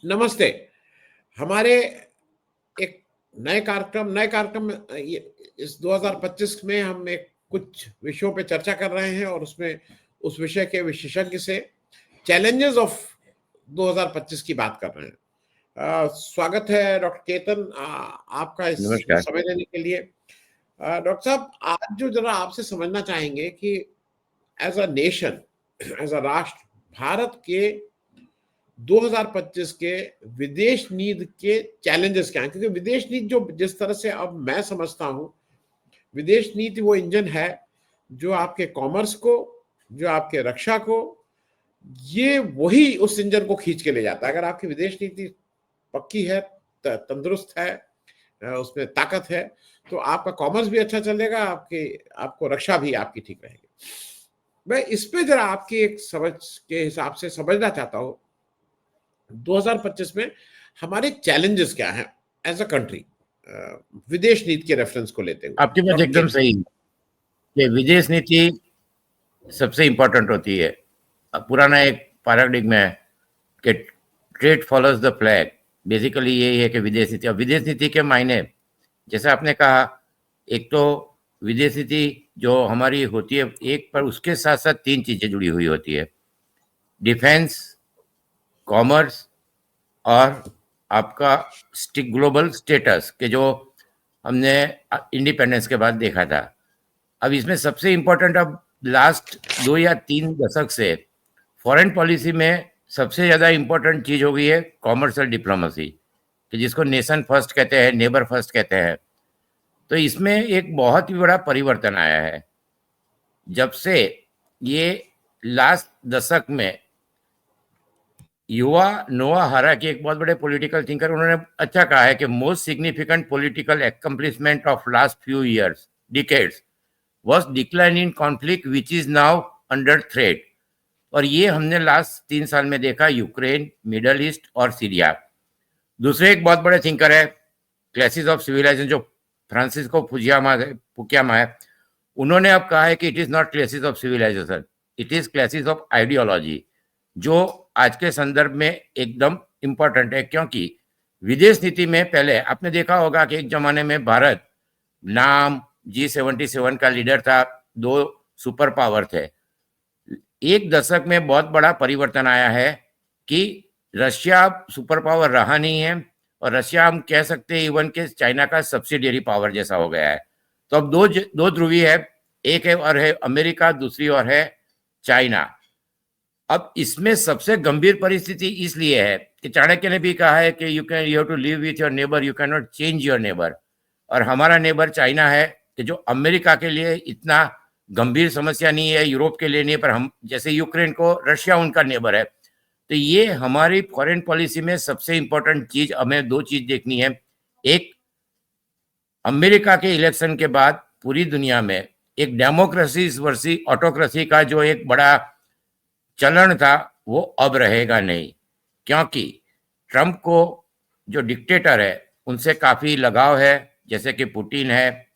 नमस्ते। हमारे एक नए कार्यक्रम में इस 2025 में हम एक कुछ विषयों पे चर्चा कर रहे हैं और उसमें उस विषय के विशेषज्ञ से चैलेंजेस ऑफ 2025 की बात कर रहे हैं। स्वागत है डॉक्टर केतन, आपका इसमें नमस्कार। समय देने के लिए। डॉक्टर साहब, आज जो जरा आपसे समझना चाहेंगे कि as a nation, as a राष्ट्र, भारत के 2025 के विदेश नीति के चैलेंजेस क्या हैं? क्योंकि विदेश नीति जो जिस तरह से अब मैं समझता हूं, विदेश नीति वो इंजन है जो आपके कॉमर्स को, जो आपके रक्षा को, ये वही उस इंजन को खींच के ले जाता है। अगर आपकी विदेश नीति पक्की है, तंदुरुस्त है, उसमें ताकत है, तो आपका कॉमर्स भी अच्छा चलेगा, आपको रक्षा भी आपकी ठीक रहेगी। मैं इस पे जरा आपकी एक समझ के हिसाब से समझना चाहता हूं, 2025 में हमारे चैलेंजेस क्या हैं एज अ कंट्री, विदेश नीति के रेफरेंस को लेते हुए। आपकी बात एकदम सही है कि विदेश नीति सबसे इम्पोर्टेंट होती है। पुराना एक पैराडिग्मा है कि trade follows the flag. Basically यही है कि विदेश नीति, और विदेश नीति के मायने जैसे आपने कहा, एक तो विदेश नीति जो हमारी होती है एक, पर उसके साथ साथ तीन चीजें जुड़ी हुई होती है: डिफेंस, कॉमर्स और आपका ग्लोबल स्टेटस के, जो हमने इंडिपेंडेंस के बाद देखा था। अब इसमें सबसे इम्पोर्टेंट, अब लास्ट 2 या 3 दशक से फॉरेन पॉलिसी में सबसे ज़्यादा इम्पोर्टेंट चीज़ हो गई है कॉमर्शियल डिप्लोमेसी, कि जिसको नेशन फर्स्ट कहते हैं, नेबर फर्स्ट कहते हैं। तो इसमें एक बहुत ही बड़ा परिवर्तन आया है जब से ये लास्ट दशक में युवा नोआ हारा के एक बहुत बड़े पॉलिटिकल थिंकर, उन्होंने अच्छा कहा है कि most significant political accomplishment of last few years decades was decline in conflict which is now under threat। और ये हमने लास्ट 3 साल में देखा, यूक्रेन, मिडल ईस्ट और सीरिया। दूसरे एक बहुत बड़े थिंकर है, क्लासेस ऑफ सिविलाइजेशन, जो फ्रांसिस्को फुकुयामा है। उन्होंने अब कहा है कि it is not clashes of civilisation, it is clashes of ideology, जो आज के संदर्भ में एकदम इंपॉर्टेंट है। क्योंकि विदेश नीति में पहले आपने देखा होगा कि एक जमाने में भारत नाम G77 का लीडर था, 2 सुपर पावर थे। एक दशक में बहुत बड़ा परिवर्तन आया है कि रशिया सुपर पावर रहा नहीं है, और रशिया हम कह सकते हैं इवन के चाइना का सब्सिडियरी पावर जैसा हो गया है। तो अब दो ध्रुवी है, एक है और है अमेरिका, दूसरी और है चाइना। अब इसमें सबसे गंभीर परिस्थिति इसलिए है कि चाणक्य ने भी कहा है कि you have to live with your neighbour, you can not change your neighbour. और हमारा नेबर चाइना है कि जो अमेरिका के लिए इतना गंभीर समस्या नहीं है, यूरोप के लिए नहीं है, पर हम जैसे यूक्रेन को रशिया उनका नेबर है। तो ये हमारी फॉरेन पॉलिसी में सबसे इंपॉर्टेंट चीज, हमें 2 चीज देखनी है। एक, अमेरिका के इलेक्शन के बाद पूरी दुनिया में एक डेमोक्रेसी वर्सेस ऑटोक्रेसी का जो एक बड़ा चलन था, वो अब रहेगा नहीं। क्योंकि ट्रंप को, जो डिक्टेटर है, उनसे काफी लगाव है, जैसे कि पुतिन है,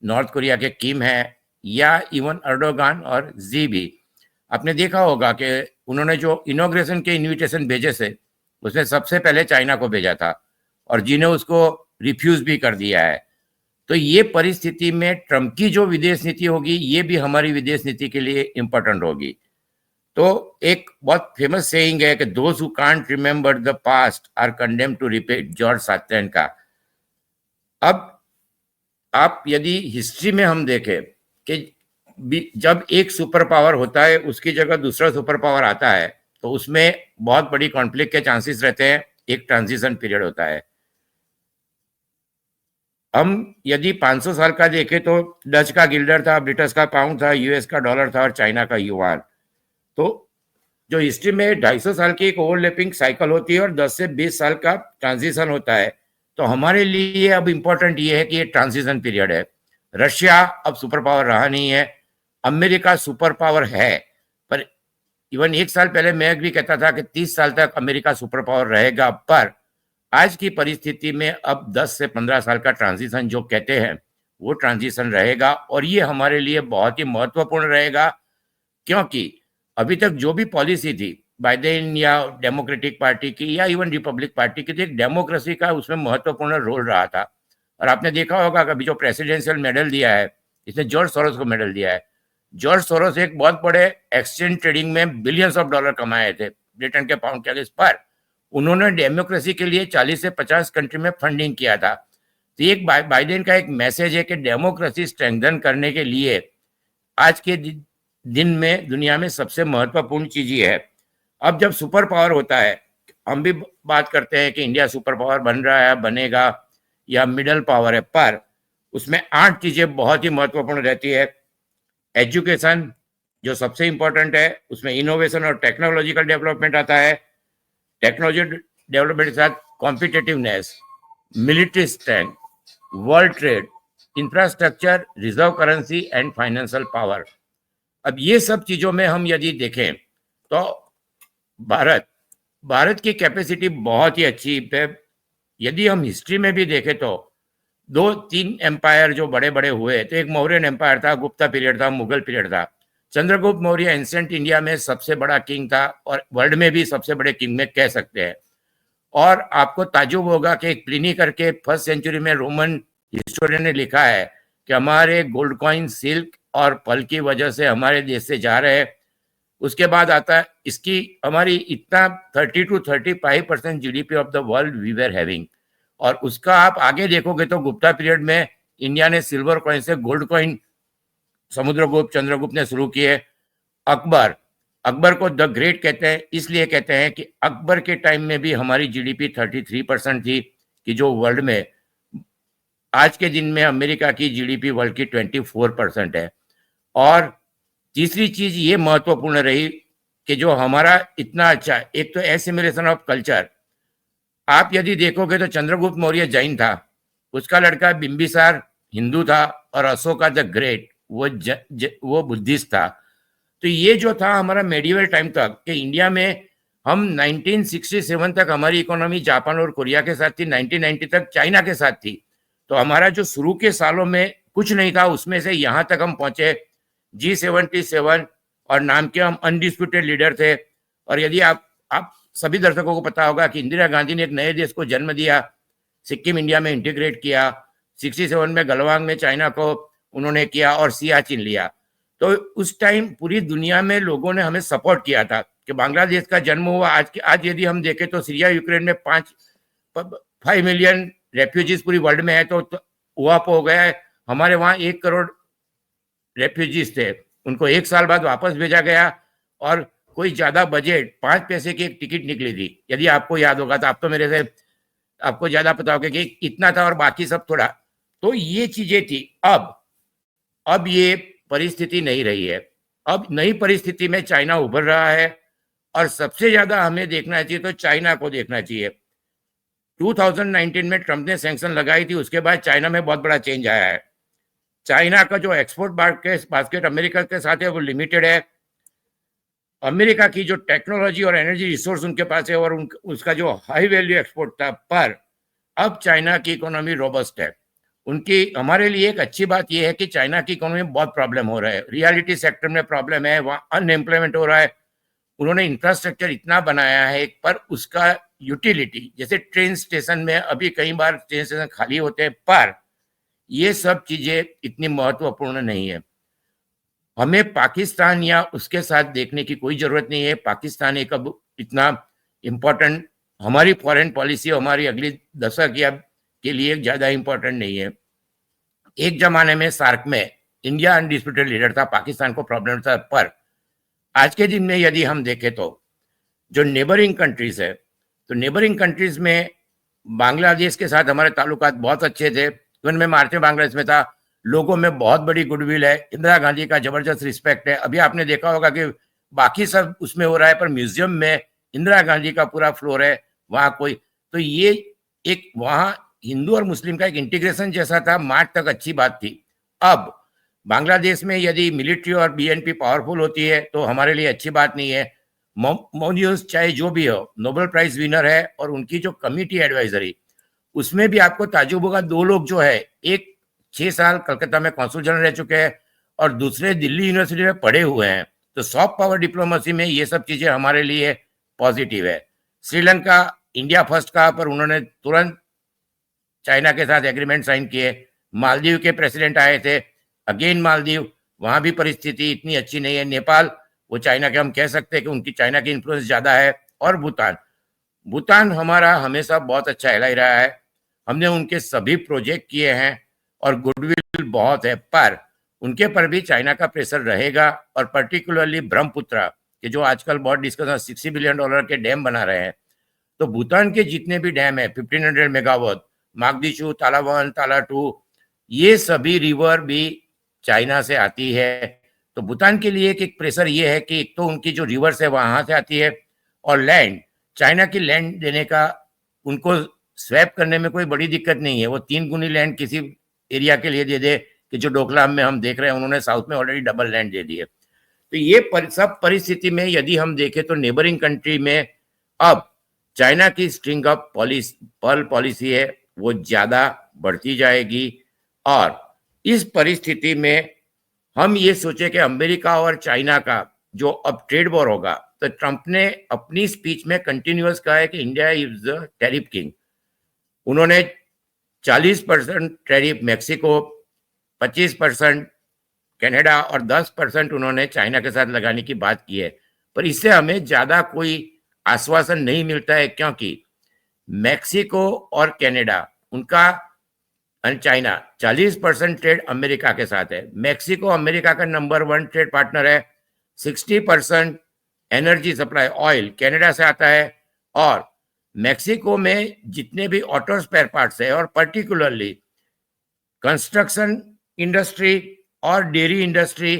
नॉर्थ कोरिया के किम है, या इवन अर्डोगान और जी भी। आपने देखा होगा कि उन्होंने जो इनॉग्रेशन के इनविटेशन भेजे थे, उसमें सबसे पहले चाइना को भेजा था, और जी ने उसको रिफ्यूज भी कर दिया है। तो ये परिस्थिति में ट्रंप की जो विदेश नीति होगी, ये भी हमारी विदेश नीति के लिए इंपॉर्टेंट होगी। तो एक बहुत फेमस सेइंग है कि those who can't remember the past are condemned to repeat, George Santayana का। अब आप यदि हिस्ट्री में हम देखें कि जब एक सुपर पावर होता है, उसकी जगह दूसरा सुपर पावर आता है, तो उसमें बहुत बड़ी कॉन्फ्लिक्ट के चांसेस रहते हैं। एक ट्रांजिशन पीरियड होता है। हम यदि 500 साल का देखें तो डच का गिल्डर था, ब्रिटिश का पाउंड था, यूएस का डॉलर था और चाइना का युआन। तो जो हिस्ट्री में 250 साल की एक ओवरलैपिंग साइकिल होती है और 10 से 20 साल का ट्रांजिशन होता है। तो हमारे लिए अब इम्पोर्टेंट ये है कि ये ट्रांजिशन पीरियड है। रशिया अब सुपर पावर रहा नहीं है, अमेरिका सुपर पावर है, पर इवन 1 साल पहले मैं भी कहता था कि 30 साल तक अमेरिका सुपर पावर रहेगा। पर आज की परिस्थिति में अब 10 से 15 साल का ट्रांजिशन जो कहते हैं, वो ट्रांजिशन रहेगा, और ये हमारे लिए बहुत ही महत्वपूर्ण रहेगा। क्योंकि अभी तक जो भी पॉलिसी थी, बाइडेन या डेमोक्रेटिक पार्टी की या इवन रिपब्लिक पार्टी की, तो एक डेमोक्रेसी का उसमें महत्वपूर्ण रोल रहा था। और आपने देखा होगा कि अभी जो प्रेसिडेंशियल मेडल दिया है, इसने जॉर्ज सोरोस को मेडल दिया है। जॉर्ज सोरोस एक बहुत बड़े एक्सचेंज ट्रेडिंग में बिलियंस ऑफ डॉलर कमाए थे ब्रिटेन के पाउंड के अगेंस्ट, पर उन्होंने डेमोक्रेसी के लिए 40 से 50 कंट्री में फंडिंग किया था। तो एक बाइडेन का एक मैसेज है कि डेमोक्रेसी स्ट्रेंथन करने के लिए आज के दिन में दुनिया में सबसे महत्वपूर्ण चीज ये है। अब जब सुपर पावर होता है, हम भी बात करते हैं कि इंडिया सुपर पावर बन रहा है, बनेगा या मिडल पावर है, पर उसमें 8 चीजें बहुत ही महत्वपूर्ण रहती है। एजुकेशन जो सबसे इंपॉर्टेंट है, उसमें इनोवेशन और टेक्नोलॉजिकल डेवलपमेंट आता है। टेक्नोलॉजी डेवलपमेंट के साथ competitiveness, military strength, world trade, infrastructure, reserve currency and financial power. अब ये सब चीजों में हम यदि देखें तो भारत की कैपेसिटी बहुत ही अच्छी है। यदि हम हिस्ट्री में भी देखें तो 2-3 एम्पायर जो बड़े बड़े हुए, तो एक मौर्यन एम्पायर था, गुप्ता पीरियड था, मुगल पीरियड था। चंद्रगुप्त मौर्य एंसेंट इंडिया में सबसे बड़ा किंग था और वर्ल्ड में भी सबसे बड़े किंग में कह सकते हैं। और आपको ताजुब होगा कि एक प्लिनी करके 1st सेंचुरी में रोमन हिस्टोरियन ने लिखा है कि हमारे गोल्ड कॉइन, सिल्क और पल की वजह से हमारे देश से जा रहे हैं। उसके बाद आता है इसकी हमारी इतना 30 to 35% GDP of the world we were having. और उसका आप आगे देखोगे तो गुप्ता पीरियड में इंडिया ने सिल्वर कॉइन से गोल्ड कॉइन समुद्रगुप्त, चंद्रगुप्त ने शुरू किए। अकबर को द ग्रेट कहते हैं, इसलिए कहते हैं कि अकबर के टाइम में भी हमारी जीडीपी 33% थी, कि जो वर्ल्ड में आज के दिन में अमेरिका की जीडीपी वर्ल्ड की 24% है। और तीसरी चीज ये महत्वपूर्ण रही कि जो हमारा इतना अच्छा, एक तो एसिमिलेशन ऑफ कल्चर। आप यदि देखोगे तो चंद्रगुप्त मौर्य जैन था, उसका लड़का बिंबिसार हिंदू था और अशोका द ग्रेट वो बुद्धिस्ट था। तो ये जो था हमारा मेडिवल टाइम तक कि इंडिया में हम 1967 तक हमारी इकोनॉमी जापान और कोरिया के साथ थी, 1990 तक चाइना के साथ थी। तो हमारा जो शुरू के सालों में कुछ नहीं था, उसमें से यहाँ तक हम पहुंचे G77 और नाम के हम अनडिस्प्यूटेड लीडर थे। और यदि आप सभी दर्शकों को पता होगा कि इंदिरा गांधी ने एक नए देश को जन्म दिया, सिक्किम इंडिया में इंटीग्रेट किया, 67 में गलवांग में चाइना को उन्होंने किया और सियाचिन लिया। तो उस टाइम पूरी दुनिया में लोगों ने हमें सपोर्ट किया था कि बांग्लादेश का जन्म हुआ। आज यदि हम देखें तो सीरिया यूक्रेन में 5 मिलियन रेफ्यूजीज पूरी वर्ल्ड में है, तो हुआ हो गया है। हमारे वहाँ 1 करोड़ रेफ्यूजीज थे, उनको 1 साल बाद वापस भेजा गया। और कोई ज्यादा बजट 5 पैसे की एक टिकट निकली थी, यदि आपको याद होगा, तो आप तो मेरे से आपको ज्यादा पता होगा कि इतना था और बाकी सब थोड़ा। तो ये चीजें थी। अब ये परिस्थिति नहीं रही है। अब नई परिस्थिति में चाइना उभर रहा है और सबसे ज्यादा हमें देखना चाहिए तो चाइना को देखना चाहिए। 2019 में ट्रंप ने सैंक्शन लगाई थी, उसके बाद चाइना में बहुत बड़ा चेंज आया है। चाइना का जो एक्सपोर्ट बास्केट अमेरिका के साथ है वो लिमिटेड है। अमेरिका की जो टेक्नोलॉजी और एनर्जी रिसोर्स उनके पास है और उसका जो हाई वैल्यू एक्सपोर्ट था, पर अब चाइना की इकोनॉमी रोबस्ट है। उनकी हमारे लिए एक अच्छी बात यह है कि चाइना की इकोनॉमी में बहुत प्रॉब्लम हो रहा है, रियलिटी सेक्टर में प्रॉब्लम है, वहाँ अनएम्प्लॉयमेंट हो रहा है। उन्होंने इंफ्रास्ट्रक्चर इतना बनाया है, पर उसका यूटिलिटी, जैसे ट्रेन स्टेशन में अभी कई बार ट्रेन स्टेशन खाली होते हैं, पर ये सब चीजें इतनी महत्वपूर्ण नहीं है। हमें पाकिस्तान या उसके साथ देखने की कोई जरूरत नहीं है। पाकिस्तान एक अब इतना इम्पोर्टेंट, हमारी फॉरेन पॉलिसी हमारी अगली दशक या के लिए ज्यादा इम्पोर्टेंट नहीं है। एक जमाने में सार्क में इंडिया अनडिस्प्यूटेड लीडर था, पाकिस्तान को प्रॉब्लम था, पर आज के दिन में यदि हम देखें तो जो नेबरिंग कंट्रीज है, तो नेबरिंग कंट्रीज में बांग्लादेश के साथ हमारे ताल्लुकात बहुत अच्छे थे। मैं मार्च में बांग्लादेश में था, लोगों में बहुत बड़ी गुडविल है, इंदिरा गांधी का जबरदस्त रिस्पेक्ट है। अभी आपने देखा होगा कि बाकी सब उसमें हो रहा है, पर म्यूजियम में इंदिरा गांधी का पूरा फ्लोर है, वहाँ कोई, तो ये एक वहाँ हिंदू और मुस्लिम का एक इंटीग्रेशन जैसा था, मार्च तक अच्छी बात थी। अब बांग्लादेश में यदि मिलिट्री और बीएनपी पावरफुल होती है तो हमारे लिए अच्छी बात नहीं है। मोन्यूज चाहे जो भी हो, नोबेल प्राइज विनर है, और उनकी जो कमिटी एडवाइजरी, उसमें भी आपको ताजुब होगा, 2 लोग जो है, एक 6 साल कलकत्ता में कौंसल जनरल रह चुके हैं और दूसरे दिल्ली यूनिवर्सिटी में पढ़े हुए हैं। तो सॉफ्ट पावर डिप्लोमेसी में ये सब चीजें हमारे लिए पॉजिटिव है। श्रीलंका इंडिया फर्स्ट कहा पर उन्होंने तुरंत चाइना के साथ एग्रीमेंट साइन किए। मालदीव के प्रेसिडेंट आए थे, अगेन मालदीव, वहां भी परिस्थिति इतनी अच्छी नहीं है। नेपाल, वो चाइना के, हम कह सकते हैं कि उनकी चाइना की इन्फ्लुएंस ज्यादा है। और भूटान, भूटान हमारा हमेशा बहुत अच्छा एलाई रहा है, हमने उनके सभी प्रोजेक्ट किए हैं और गुडविल बहुत है, पर उनके पर भी चाइना का प्रेशर रहेगा। और पर्टिकुलरली ब्रह्मपुत्रा के जो आजकल बहुत डिस्कशन, $60 बिलियन के डैम बना रहे हैं, तो भूटान के जितने भी डैम है 1500 मेगावाट, मागदीशु, ताला 1, ताला 2, ये सभी रिवर भी चाइना से आती है। तो भूटान के लिए एक प्रेशर ये है कि एक तो उनकी जो रिवर्स है वहां से आती है, और लैंड, चाइना की लैंड देने का उनको स्वैप करने में कोई बड़ी दिक्कत नहीं है। वो 3 गुनी लैंड किसी एरिया के लिए दे दे, कि जो डोकलाम में हम देख रहे हैं, उन्होंने साउथ में ऑलरेडी डबल लैंड दे दी है। तो ये सब परिस्थिति में यदि हम देखें तो नेबरिंग कंट्री में अब चाइना की स्ट्रिंग ऑफ पर्ल पॉलिसी है वो ज्यादा बढ़ती जाएगी। और इस परिस्थिति में हम ये सोचे कि अमेरिका और चाइना का जो अब ट्रेड वॉर होगा, तो ट्रंप ने अपनी स्पीच में कंटिन्यूअस कहा है कि India is the tariff king. उन्होंने 40% टैरिफ मैक्सिको, 25% कनाडा और 10% उन्होंने चाइना के साथ लगाने की बात की है। पर इससे हमें ज्यादा कोई आश्वासन नहीं मिलता है, क्योंकि मैक्सिको और कनाडा उनका चाइना 40% ट्रेड अमेरिका के साथ है। मैक्सिको अमेरिका का नंबर 1 ट्रेड पार्टनर है। 60% एनर्जी सप्लाई ऑयल कनाडा से आता है। और मैक्सिको में जितने भी ऑटो स्पेयर पार्ट्स है, और पर्टिकुलरली कंस्ट्रक्शन इंडस्ट्री और डेयरी इंडस्ट्री,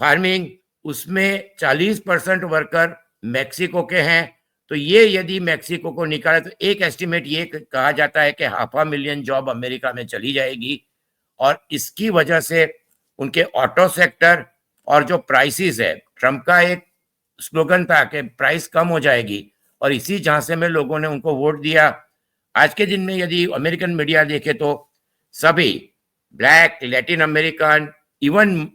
फार्मिंग, उसमें 40% वर्कर मैक्सिको के हैं। तो ये यदि मैक्सिको को निकाले तो एक एस्टिमेट ये कहा जाता है कि 500,000 जॉब अमेरिका में चली जाएगी। और इसकी वजह से उनके ऑटो सेक्टर और जो प्राइसेस है, ट्रम्प का एक स्लोगन था कि प्राइस कम हो जाएगी, और इसी झांसे में लोगों ने उनको वोट दिया। आज के दिन में यदि अमेरिकन मीडिया देखे तो सभी ब्लैक, लैटिन अमेरिकन, इवन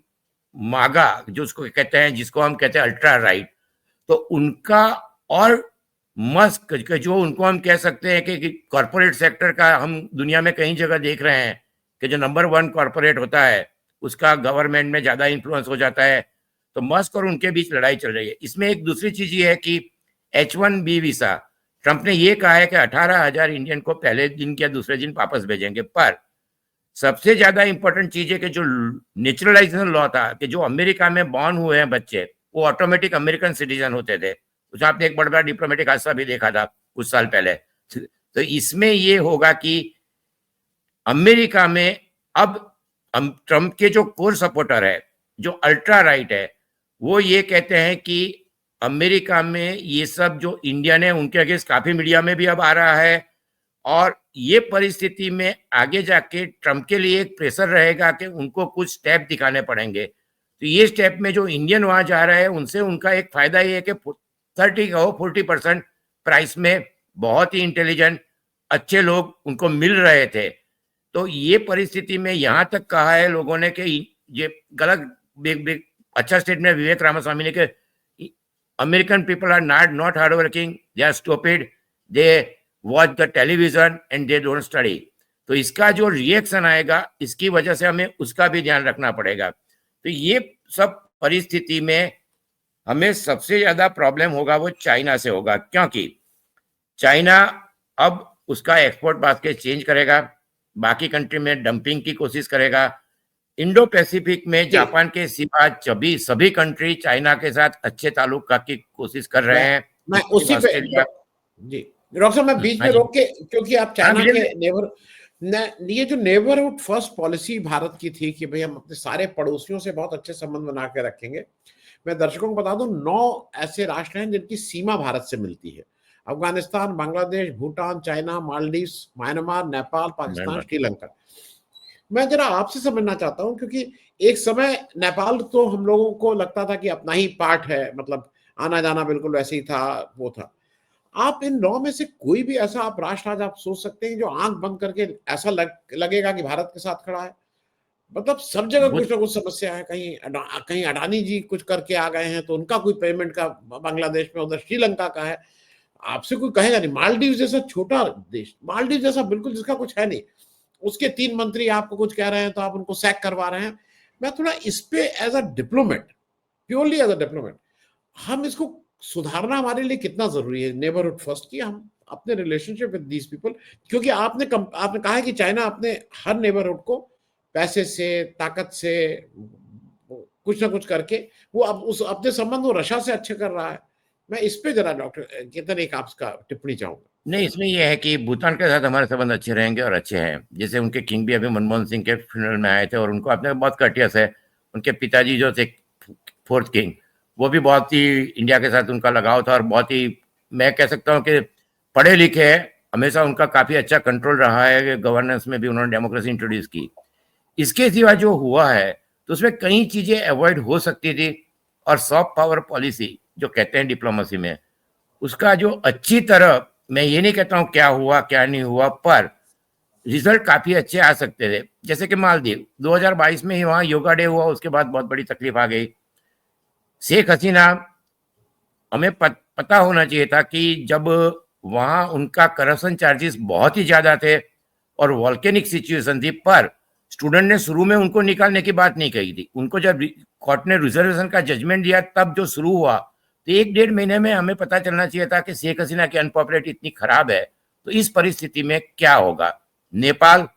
मागा जो उसको कहते हैं, जिसको हम कहते हैं अल्ट्रा राइट, तो उनका और मस्क जो उनको हम कह सकते हैं कि कॉरपोरेट सेक्टर का हम दुनिया में कई जगह देख रहे हैं कि जो नंबर 1 कॉरपोरेट होता है उसका गवर्नमेंट में ज्यादा इन्फ्लुएंस हो जाता है। तो मस्क और उनके बीच लड़ाई चल रही है। इसमें एक दूसरी चीज ये है कि H1B वीसा, ट्रंप ने ये कहा है कि 18,000 इंडियन को पहले दिन या दूसरे दिन वापस भेजेंगे। पर सबसे ज्यादा इंपॉर्टेंट चीज है कि जो नेचुरलाइजेशन लॉ था, कि जो अमेरिका में बॉर्न हुए हैं बच्चे वो ऑटोमेटिक अमेरिकन सिटीजन होते थे। उसमें आपने एक बड़ा डिप्लोमेटिक हादसा भी देखा था कुछ साल पहले। तो इसमें ये होगा कि अमेरिका में अब ट्रंप के जो कोर सपोर्टर है, जो अल्ट्रा राइट है, वो ये कहते हैं कि अमेरिका में ये सब जो इंडियन है उनके अगेंस्ट काफी मीडिया में भी अब आ रहा है। और ये परिस्थिति में आगे जाके ट्रंप के लिए एक प्रेशर रहेगा कि उनको कुछ स्टेप दिखाने पड़ेंगे। तो ये स्टेप में जो इंडियन वहां जा रहे हैं उनसे उनका एक फायदा ये है कि 40% प्राइस में बहुत ही इंटेलिजेंट अच्छे लोग उनको मिल रहे थे। तो ये परिस्थिति में यहां तक कहा है लोगों ने कि ये गलत अच्छा स्टेटमेंट विवेक रामास्वामी ने कि American people are not hard working, they are stupid, they watch the television and they don't study. तो इसका जो रिएक्शन आएगा इसकी वजह से हमें उसका भी ध्यान रखना पड़ेगा। तो ये सब परिस्थिति में हमें सबसे ज्यादा प्रॉब्लम होगा वो चाइना से होगा, क्योंकि चाइना अब उसका एक्सपोर्ट बास्केट चेंज करेगा, बाकी कंट्री में डंपिंग की कोशिश करेगा। इंडो पैसिफिक में जापान के सिवा सभी कंट्री चाइना के साथ अच्छे ताल्लुक की कोशिश कर रहे हैं। मैं उसी पे जी डॉक्टर साहब मैं बीच में रोक के, क्योंकि आप चाइना के ये जो नेबरहुड फर्स्ट पॉलिसी भारत की थी कि भाई हम अपने सारे पड़ोसियों से बहुत अच्छे संबंध बना के रखेंगे। मैं दर्शकों को बता दूं 9 ऐसे राष्ट्र हैं जिनकी सीमा भारत से मिलती है। Afghanistan, Bangladesh, Bhutan, China, Maldives, Myanmar, Nepal, Pakistan, Sri Lanka. मैं जरा आपसे समझना चाहता हूं, क्योंकि एक समय नेपाल तो हम लोगों को लगता था कि अपना ही पार्ट है, मतलब आना जाना बिल्कुल वैसे ही था, वो था। आप इन 9 में से कोई भी ऐसा आप राष्ट्र आज आप सोच सकते हैं जो आंख बंद करके ऐसा लगेगा कि भारत के साथ खड़ा है? मतलब सब जगह वो कुछ ना कुछ समस्या है। कहीं अडानी जी कुछ करके आ गए हैं तो उनका कोई पेमेंट का बांग्लादेश में, उधर श्रीलंका का है। आपसे कोई कहेगा नहीं, मालदीव जैसा छोटा देश, मालदीव जैसा बिल्कुल जिसका कुछ है नहीं, उसके 3 मंत्री आपको कुछ कह रहे हैं तो आप उनको सैक करवा रहे हैं। मैं थोड़ा इस पे as a diplomat, purely as a diplomat, हम इसको सुधारना हमारे लिए कितना जरूरी है नेबरहुड फर्स्ट की, हम अपने रिलेशनशिप विद दीज पीपल। क्योंकि आपने कहा है कि चाइना अपने हर नेबरहुड को पैसे से, ताकत से, कुछ ना कुछ करके वो अब उस अपने संबंध वो रशिया से अच्छे कर रहा है। मैं इस पे जरा डॉक्टर केतन एक आपका टिप्पणी चाहूंगा। नहीं, इसमें यह है कि भूटान के साथ हमारे संबंध अच्छे रहेंगे और अच्छे हैं। जैसे उनके किंग भी अभी मनमोहन सिंह के फ्यूनरल में आए थे और उनको आपने बहुत कर्टियस है। उनके पिताजी जो थे फोर्थ किंग, वो भी बहुत ही इंडिया के साथ उनका लगाव था और बहुत ही, मैं कह सकता हूँ कि पढ़े लिखे हैं। हमेशा उनका काफी अच्छा कंट्रोल रहा है, गवर्नेंस में भी उन्होंने डेमोक्रेसी इंट्रोड्यूस की। इसके सिवा जो हुआ है तो उसमें कई चीजें अवॉइड हो सकती थी। और सॉफ्ट पावर पॉलिसी जो कहते हैं डिप्लोमेसी में, उसका जो अच्छी तरह, मैं ये नहीं कहता हूं क्या हुआ क्या नहीं हुआ, पर रिजल्ट काफी अच्छे आ सकते थे। जैसे कि मालदीव 2022 में ही वहां योगा डे हुआ, उसके बाद बहुत बड़ी तकलीफ आ गई। शेख हसीना, हमें पता होना चाहिए था कि जब वहां उनका करप्शन चार्जेस बहुत ही ज्यादा थे और वॉल्केनिक सिचुएशन थी, पर स्टूडेंट ने शुरू में उनको निकालने की बात नहीं कही थी। उनको जब कोर्ट ने रिजर्वेशन का जजमेंट दिया तब जो शुरू हुआ, तो 1-1.5 महीने में हमें पता चलना चाहिए था कि शेख हसीना की अनपॉपुलरिटी इतनी खराब है। तो इस परिस्थिति में क्या होगा। नेपाल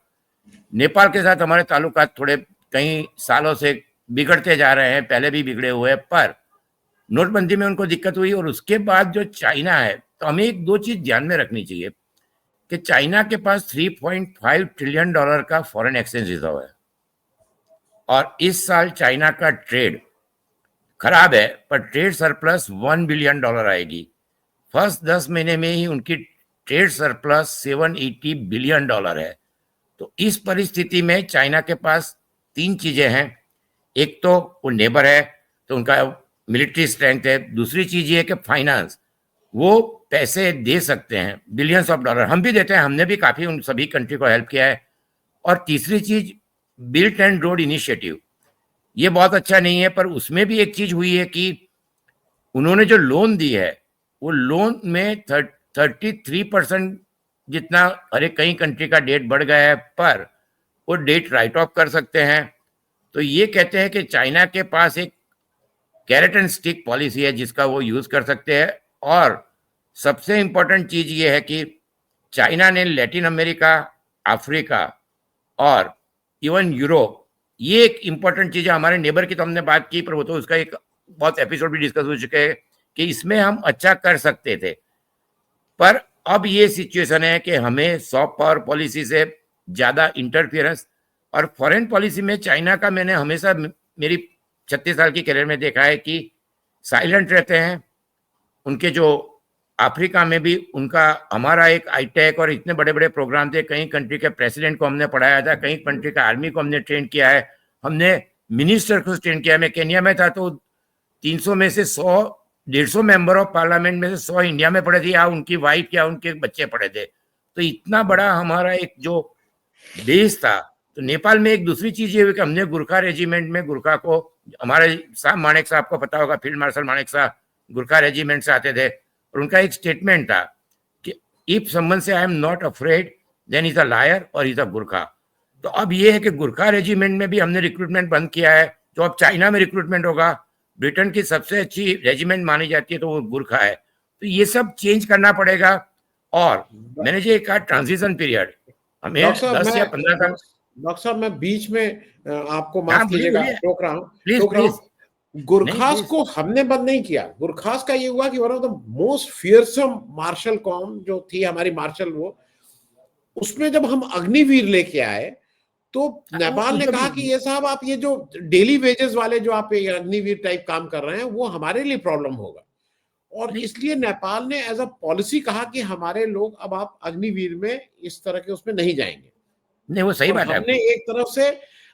नेपाल के साथ हमारे ताल्लुकात थोड़े कई सालों से बिगड़ते जा रहे हैं, पहले भी बिगड़े हुए, पर नोटबंदी में उनको दिक्कत हुई। और उसके बाद जो चाइना है, तो हमें एक दो चीज ध्यान में रखनी चाहिए कि चाइना के पास $3.5 ट्रिलियन का फॉरेन एक्सचेंज रिजर्व है और इस साल चाइना का ट्रेड खराब है, पर ट्रेड सरप्लस $1 बिलियन आएगी। फर्स्ट 10 महीने में ही उनकी ट्रेड सरप्लस $780 बिलियन है। तो इस परिस्थिति में चाइना के पास 3 चीजें हैं। एक तो वो नेबर है, तो उनका मिलिट्री स्ट्रेंथ है। दूसरी चीज ये है कि फाइनेंस, वो पैसे दे सकते हैं, बिलियंस ऑफ डॉलर। हम भी देते हैं, हमने भी काफी उन सभी कंट्री को हेल्प किया है। और तीसरी चीज, बिल्ट एंड रोड इनिशिएटिव, ये बहुत अच्छा नहीं है, पर उसमें भी एक चीज हुई है कि उन्होंने जो लोन दी है, वो लोन में 33% जितना, अरे कई कंट्री का डेट बढ़ गया है, पर वो डेट राइट ऑफ कर सकते हैं। तो ये कहते हैं कि चाइना के पास एक कैरेट एंड स्टिक पॉलिसी है जिसका वो यूज कर सकते हैं। और सबसे इंपॉर्टेंट चीज ये है कि चाइना ने लैटिन अमेरिका, अफ्रीका और इवन यूरोप, ये एक इंपॉर्टेंट चीज है। हमारे नेबर की तो हमने बात की, पर वो तो उसका एक बहुत एपिसोड भी डिस्कस हो चुके हैं कि इसमें हम अच्छा कर सकते थे। पर अब ये सिचुएशन है कि हमें सॉफ्ट पावर पॉलिसी से ज्यादा इंटरफियरेंस, और फॉरेन पॉलिसी में चाइना का मैंने हमेशा मेरी 36 साल की करियर में देखा है कि साइलेंट रहते हैं। उनके जो अफ्रीका में भी उनका, हमारा एक आईटेक और इतने बड़े बड़े प्रोग्राम थे, कई कंट्री के प्रेसिडेंट को हमने पढ़ाया था, कई कंट्री का आर्मी को हमने ट्रेन किया है, हमने मिनिस्टर को ट्रेन किया है। मैं केन्या में था तो 300 में से 100-150 मेंबर ऑफ पार्लियामेंट में से 100 इंडिया में पढ़े थे, या उनकी वाइफ या उनके बच्चे पढ़े थे। तो इतना बड़ा हमारा एक जो देश था। तो नेपाल में एक दूसरी चीज ये हुई कि हमने गुरखा रेजिमेंट में, गुरखा को, हमारे साहब मानेक साहब को पता होगा, फील्ड मार्शल मानेक साहब गुरखा रेजिमेंट से आते थे, और उनका एक स्टेटमेंट था कि if someone say I am not afraid then is a liar और इज अ गुरखा। तो अब ये है कि गुरखा रेजिमेंट में भी हमने रिक्रूटमेंट बंद किया है, तो अब चाइना में रिक्रूटमेंट होगा। ब्रिटेन की सबसे अच्छी रेजिमेंट मानी जाती है तो वो गुरखा है। तो ये सब चेंज करना पड़ेगा। और मैंने जो कहा ट्रांजिशन पीरियड, हमें डॉक्टर साहब 10 या 15 साल। डॉक्टर साहब मैं बीच में आपको हाँ, माफ बोलिए कीजिएगा, बोलिए, टोक प्लीज रहा प्लीज। हूँ। नहीं गुरखास प्लीज। को हमने बंद नहीं किया। गुरखास का ये हुआ कि one of the most fearsome martial कॉम जो थी हमारी मार्शल, वो उसमें जब हम अग्निवीर लेके आए तो नेपाल ने जब कहा कि ये साहब आप ये जो डेली वेजेस वाले जो आप ये अग्निवीर टाइप काम कर रहे हैं वो हमारे लिए प्रॉब्लम होगा। और नहीं इसलिए नेपाल ने एज अ पॉलिसी कहा कि हमारे लोग अब आप अग्निवीर में इस तरह के उसमें नहीं जाएंगे। नहीं, वो सही और बात है हमने आपकी। एक तरफ से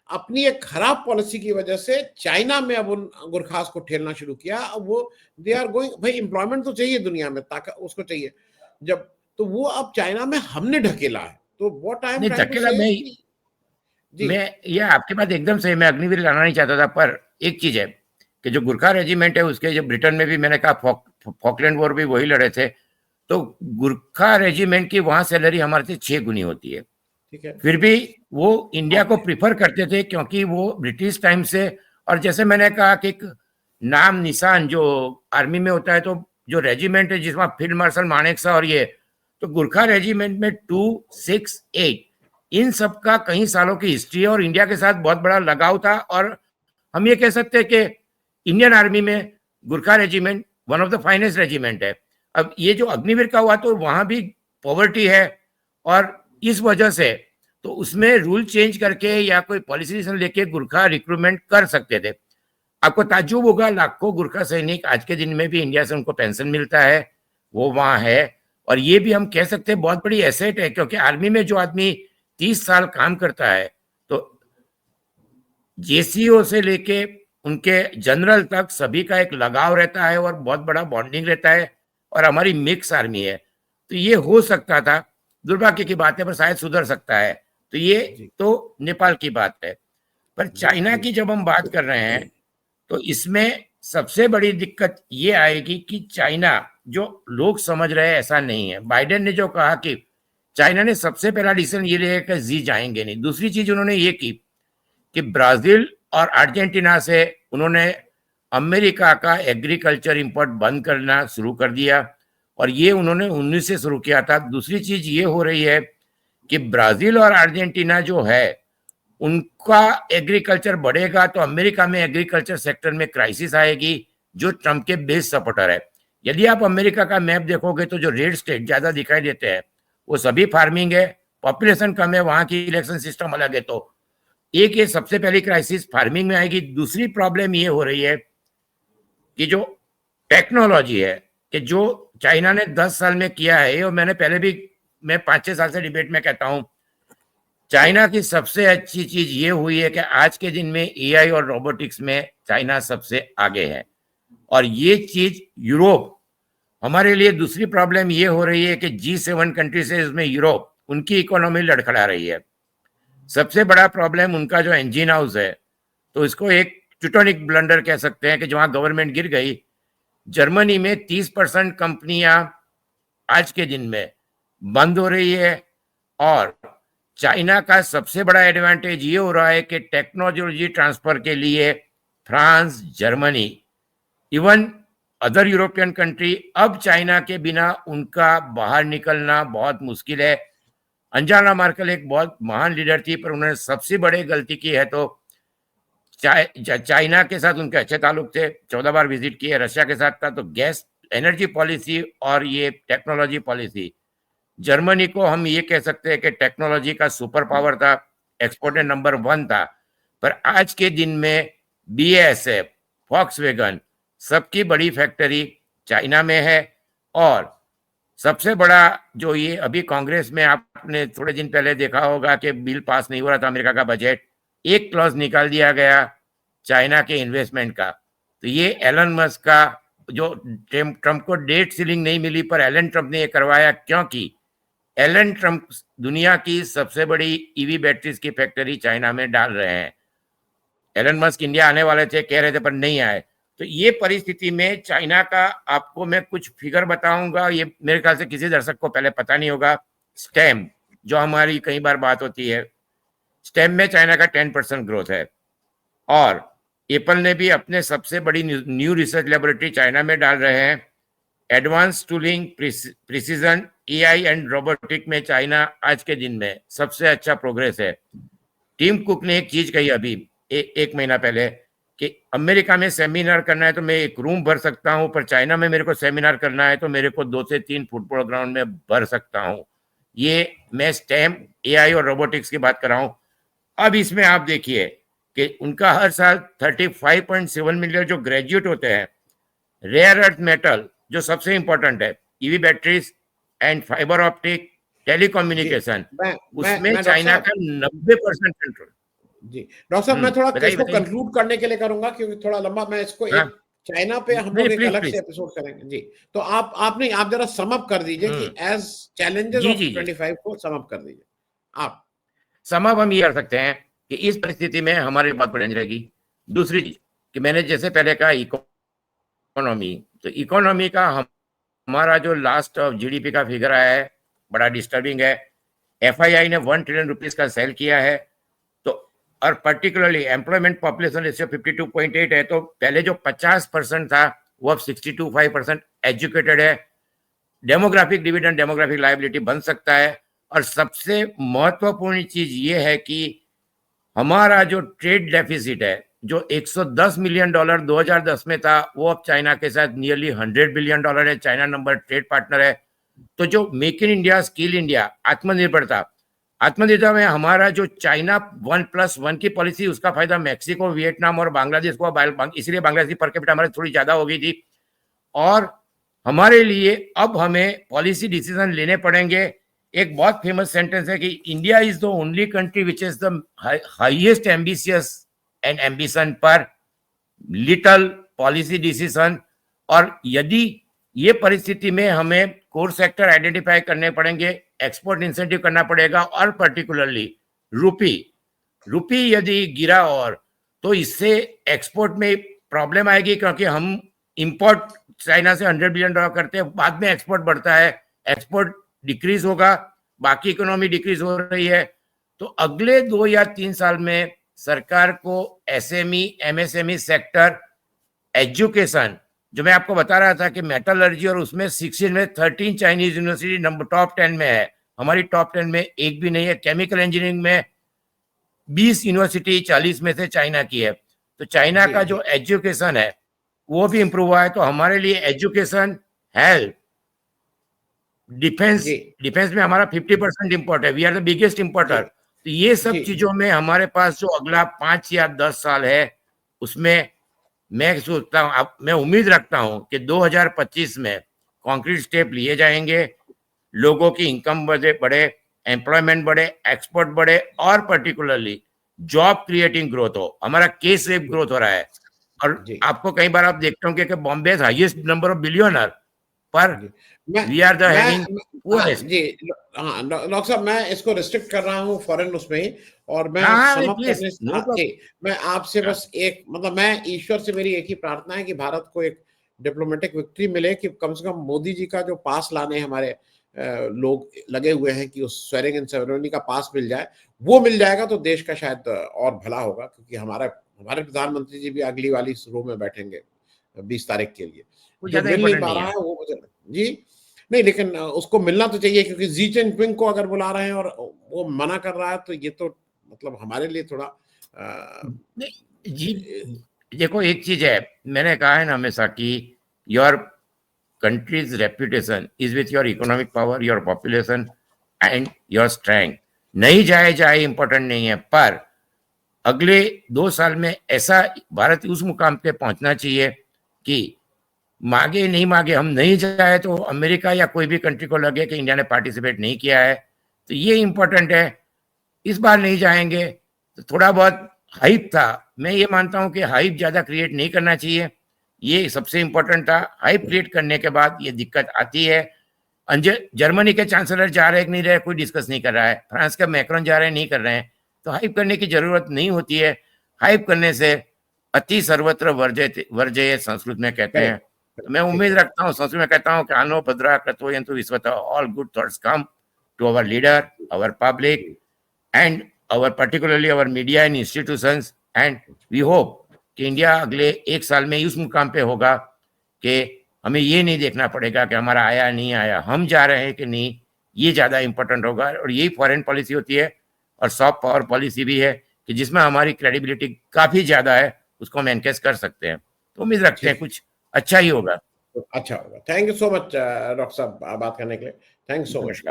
अपनी एक खराब पॉलिसी की वजह से चाइना में अब उन गुरखास को ठेलना शुरू किया। अब वो दे आर गोइंग, भाई एम्प्लॉयमेंट तो चाहिए दुनिया में, ताकत उसको चाहिए जब, तो वो अब चाइना में हमने ढकेला है। तो व्हाट आई एम नहीं, ट्राइंग टू धकेला से मैं, जी मैं ये आपके बात एकदम सही, मैं अग्निवीर लाना नहीं चाहता था, पर एक चीज है कि जो गुरखा रेजिमेंट है उसके, जो ब्रिटेन में भी मैंने कहा फॉकलैंड वॉर भी वही लड़े थे, तो गुरखा रेजिमेंट की वहां सैलरी हमारे से 6 गुनी होती है। ठीक है। फिर भी वो इंडिया को प्रिफर करते थे क्योंकि वो ब्रिटिश टाइम से, और जैसे मैंने कहा कि एक नाम निशान जो आर्मी में होता है, तो जो रेजिमेंट है जिसमें फील्ड मार्शल मानेकशॉ और ये, तो गुरखा रेजिमेंट में 268 इन सब का कई सालों की हिस्ट्री है और इंडिया के साथ बहुत बड़ा लगाव था। और हम ये कह सकते हैं कि इंडियन आर्मी में Gurkha regiment one of the finest regiment है। अब ये जो अग्निवीर का हुआ तो वहां भी पॉवर्टी है, और इस वजह से तो उसमें रूल चेंज करके या कोई पॉलिसी डिसीजन लेके गुरखा रिक्रूटमेंट कर सकते थे। आपको ताज्जुब होगा, लाखों गुरखा सैनिक आज के दिन में भी इंडिया से उनको पेंशन मिलता है, वो वहां है। और ये भी हम कह सकते हैं बहुत बड़ी एसेट है, क्योंकि आर्मी में जो आदमी 30 साल काम करता है, तो जेसीओ से लेके उनके जनरल तक सभी का एक लगाव रहता है और बहुत बड़ा बॉन्डिंग रहता है, और हमारी मिक्स आर्मी है। तो ये हो सकता था, दुर्भाग्य की बात है, पर शायद सुधर सकता है। तो ये तो नेपाल की बात है। पर चाइना की जब हम बात कर रहे हैं, तो इसमें सबसे बड़ी दिक्कत ये आएगी कि चाइना, जो लोग समझ रहे हैं ऐसा नहीं है, बाइडेन ने जो कहा कि चाइना ने सबसे पहला डिसीजन ये लिया कि जी जाएंगे नहीं। दूसरी चीज उन्होंने ये की कि ब्राजील और अर्जेंटीना से उन्होंने अमेरिका का एग्रीकल्चर इंपोर्ट बंद करना शुरू कर दिया, और ये उन्होंने 19 से शुरू किया था। दूसरी चीज ये हो रही है कि ब्राजील और अर्जेंटीना जो है उनका एग्रीकल्चर बढ़ेगा तो अमेरिका में एग्रीकल्चर सेक्टर में क्राइसिस आएगी, जो ट्रंप के बेस्ट सपोर्टर है। यदि आप अमेरिका का मैप देखोगे तो जो रेड स्टेट ज्यादा दिखाई देते हैं वो सभी फार्मिंग है, पॉपुलेशन कम है, वहां की इलेक्शन सिस्टम अलग है। तो एक ये सबसे पहली क्राइसिस फार्मिंग में आएगी। दूसरी प्रॉब्लम ये हो रही है कि जो टेक्नोलॉजी है, कि जो चाइना ने 10 साल में किया है, और मैंने पहले भी, मैं 5-6 साल से डिबेट में कहता हूं, चाइना की सबसे अच्छी चीज ये हुई है कि आज के दिन में एआई और रोबोटिक्स में चाइना सबसे आगे है। और ये चीज यूरोप, हमारे लिए दूसरी प्रॉब्लम ये हो रही है कि G7 कंट्रीज है, इसमें यूरोप उनकी इकोनॉमी लड़खड़ा रही है। सबसे बड़ा प्रॉब्लम उनका जो इंजन हाउस है, तो इसको एक टिटोनिक ब्लंडर कह सकते हैं कि जहां गवर्नमेंट गिर गई। जर्मनी में 30% कंपनियां आज के दिन में बंद हो रही है, और चाइना का सबसे बड़ा एडवांटेज ये हो रहा है कि टेक्नोलॉजी ट्रांसफर के लिए France, Germany, even other European country, अब चाइना के बिना उनका बाहर निकलना बहुत मुश्किल है। अंजाना मार्केल एक बहुत महान लीडर थी, पर उन्होंने सबसे बड़ी गलती की है। तो चाइना के साथ उनके अच्छे ताल्लुक थे, 14 बार विजिट किए, रशिया के साथ था, तो गैस एनर्जी पॉलिसी और ये टेक्नोलॉजी पॉलिसी, जर्मनी को हम ये कह सकते हैं कि टेक्नोलॉजी का सुपर पावर था, एक्सपोर्टर नंबर 1 था। पर आज के दिन में BASF, फॉक्सवैगन, सबकी बड़ी फैक्ट्री चाइना में है। और सबसे बड़ा जो ये अभी कांग्रेस में आपने थोड़े दिन पहले देखा होगा कि बिल पास नहीं हो रहा था अमेरिका का बजट, एक क्लॉज निकाल दिया गया चाइना के इन्वेस्टमेंट का। तो ये एलन मस्क का, जो ट्रंप को डेट सीलिंग नहीं मिली, पर एलन ट्रंप ने ये करवाया, क्योंकि एलन ट्रंप दुनिया की सबसे बड़ी ईवी बैटरीज की फैक्ट्री चाइना में डाल रहे हैं। एलन मस्क इंडिया आने वाले थे, कह रहे थे, पर नहीं आए। तो ये परिस्थिति में चाइना का आपको मैं कुछ फिगर बताऊंगा, ये मेरे ख्याल से किसी दर्शक को पहले पता नहीं होगा। स्टेम, जो हमारी कई बार बात होती है, स्टेम में चाइना का 10% ग्रोथ है। और एप्पल ने भी अपने सबसे बड़ी न्यू रिसर्च लेबोरेटरी चाइना में डाल रहे हैं। Advance tooling, precision, AI and robotic में चाइना आज के दिन में सबसे अच्छा प्रोग्रेस है। टीम कुक ने एक चीज कही अभी एक महीना पहले कि अमेरिका में सेमिनार करना है तो मैं एक रूम भर सकता हूं, पर चाइना में मेरे को सेमिनार करना है तो मेरे को 2 से 3 फुटबॉल ग्राउंड में भर सकता हूं। ये मैं स्टेम, एआई और रोबोटिक्स की बात कर रहा हूं। अब इसमें आप देखिए कि उनका हर साल 35.7 मिलियन जो ग्रेजुएट होते हैं, रेयर अर्थ मेटल जो सबसे इंपॉर्टेंट है, EV batteries and fibre optic, telecommunication, उसमें चाइना का 90% कंट्रोल। जी डॉक्टर साहब, मैं थोड़ा इसको बताइए। कंक्लूड करने के लिए करूंगा क्योंकि थोड़ा लंबा, मैं इसको हाँ, एक चाइना पे हम नहीं लोग एक प्लीज अलग से प्लीज। एपिसोड करेंगे। जी, तो आप जरा सम अप कर दीजिए कि एज चैलेंजेस जी ऑफ जी जी 25 को सम अप कर दीजिए आप। सम अप हम ये कर सकते हैं कि इस परिस्थिति में हमारी बात बढ़ रहेगी। दूसरी चीज कि मैंने जैसे पहले कहा इकोनॉमी, तो इकोनॉमी का हमारा जो लास्ट जीडीपी का फिगर आया है बड़ा डिस्टर्बिंग है। एफआईआई ने 1 ट्रिलियन रुपीस का सेल किया है। तो और पर्टिकुलरली एम्प्लॉयमेंट पॉपुलेशन रेशियो 52.8 है। तो पहले जो 50% था वो अब 62.5% एजुकेटेड है। डेमोग्राफिक डिविडेंड, डेमोग्राफिक लायबिलिटी बन सकता है। और सबसे महत्वपूर्ण चीज ये है कि हमारा जो ट्रेड डेफिसिट है जो $110 मिलियन 2010 में था, वो अब चाइना के साथ नियरली $100 बिलियन है। चाइना नंबर ट्रेड पार्टनर है। तो जो make in India, skill India, आत्मनिर्भरता, आत्मनिर्भरता में हमारा जो चाइना 1+1 की पॉलिसी, उसका फायदा मैक्सिको, वियतनाम और बांग्लादेश को, इसलिए बांग्लादेश की पर कैपिटा हमारी थोड़ी ज्यादा हो गई थी। और हमारे लिए अब हमें पॉलिसी डिसीजन लेने पड़ेंगे। एक बहुत फेमस सेंटेंस है कि India is the only country which is the highest ambitious and ambition पर लिटल पॉलिसी डिसीजन। और यदि ये परिस्थिति में हमें कोर सेक्टर आइडेंटिफाई करने पड़ेंगे, एक्सपोर्ट इंसेंटिव करना पड़ेगा, और पर्टिकुलरली रुपी यदि गिरा और तो इससे एक्सपोर्ट में प्रॉब्लम आएगी, क्योंकि हम इंपोर्ट चाइना से $100 बिलियन करते हैं, बाद में एक्सपोर्ट बढ़ता है, एक्सपोर्ट डिक्रीज होगा, बाकी इकोनॉमी डिक्रीज हो रही है। तो अगले 2 या 3 साल में सरकार को एसएमई, एमएसएमई सेक्टर, एजुकेशन, जो मैं आपको बता रहा था कि मेटलर्जी और उसमें 16 में 13 चाइनीज यूनिवर्सिटी नंबर टॉप 10 में है, हमारी टॉप 10 में एक भी नहीं है। केमिकल इंजीनियरिंग में 20 यूनिवर्सिटी 40 में से चाइना की है। तो चाइना का जो एजुकेशन है वो भी इंप्रूव हुआ है। तो हमारे लिए एजुकेशन, हेल्थ, डिफेंस में हमारा 50% इंपोर्ट है। We are the biggest importer. तो ये सब चीजों में हमारे पास जो अगला 5 या 10 साल है, उसमें मैं सोचता हूँ, मैं उम्मीद रखता हूं कि 2025 में कॉन्क्रीट स्टेप लिए जाएंगे, लोगों की इनकम बढ़े, एम्प्लॉयमेंट बढ़े, एक्सपोर्ट बढ़े, और पर्टिकुलरली जॉब क्रिएटिंग ग्रोथ हो। हमारा केस रेट ग्रोथ हो रहा है। और आपको कई बार आप देखते होंगे कि Bombay highest number of billionaire, पर we are the having poorest. जी हाँ डॉक्टर साहब, मैं इसको रिस्ट्रिक्ट कर रहा हूँ फॉरेन उसमें ही, और मैं समाप्त करने से मैं आपसे बस एक, मतलब मैं ईश्वर से मेरी एक ही प्रार्थना है कि भारत को एक डिप्लोमेटिक विक्ट्री मिले, कि कम से कम मोदी जी का जो पास लाने हमारे लोग लगे हुए हैं कि उस स्वेरिंग इन सेरेमनी का पास मिल जाए, वो मिल जाएगा तो देश का शायद और भला होगा। क्योंकि हमारे प्रधानमंत्री जी भी अगली वाली रो में बैठेंगे 20 तारीख के लिए। जो मिल नहीं पा रहा है वो मुझे जी नहीं, लेकिन उसको मिलना तो चाहिए, क्योंकि जी जिनपिंग को अगर बुला रहे हैं और वो मना कर रहा है, तो ये तो मतलब हमारे लिए थोड़ा जी देखो, एक चीज है, मैंने कहा है ना हमेशा कि your country's reputation is with your economic power, your population and your strength. नहीं जाए इंपॉर्टेंट नहीं है, पर अगले 2 साल में ऐसा भारत उस मुकाम पे पहुंचना चाहिए कि मांगे नहीं मांगे, हम नहीं जाए तो अमेरिका या कोई भी कंट्री को लगे कि इंडिया ने पार्टिसिपेट नहीं किया है। तो ये इंपॉर्टेंट है। इस बार नहीं जाएंगे तो थोड़ा बहुत हाइप था, मैं ये मानता हूं कि हाइप ज्यादा क्रिएट नहीं करना चाहिए। ये सबसे इंपॉर्टेंट था। हाइप क्रिएट करने के बाद ये दिक्कत आती है। जर्मनी के चांसलर जा रहे कि नहीं रहे, कोई डिस्कस नहीं कर रहा है। फ्रांस के मैक्रोन जा रहे नहीं कर रहे हैं। तो हाइप करने की जरूरत नहीं होती है। हाइप करने से अति सर्वत्र वर्जय संस्कृत में कहते हैं। तो मैं उम्मीद रखता हूँ, संस्कृत में कहता हूँ कि आनो भद्रा कृतोयन्तु विश्वतः, all good thoughts come to our leader, our public and our particularly our media and institutions, and we hope कि इंडिया अगले 1 साल में उस मुकाम पे होगा कि हमें ये नहीं देखना पड़ेगा कि हमारा आया नहीं आया, हम जा रहे हैं कि नहीं, ये ज्यादा इंपॉर्टेंट होगा। और यही फॉरेन पॉलिसी होती है, और सॉफ्ट पावर पॉलिसी भी है कि जिसमें हमारी क्रेडिबिलिटी काफी ज्यादा है, उसको हम एनकेज कर सकते हैं। तो उम्मीद रखते हैं कुछ अच्छा ही होगा। अच्छा होगा। Thank you so much doctor साहब बात करने के लिए। Thank you so much.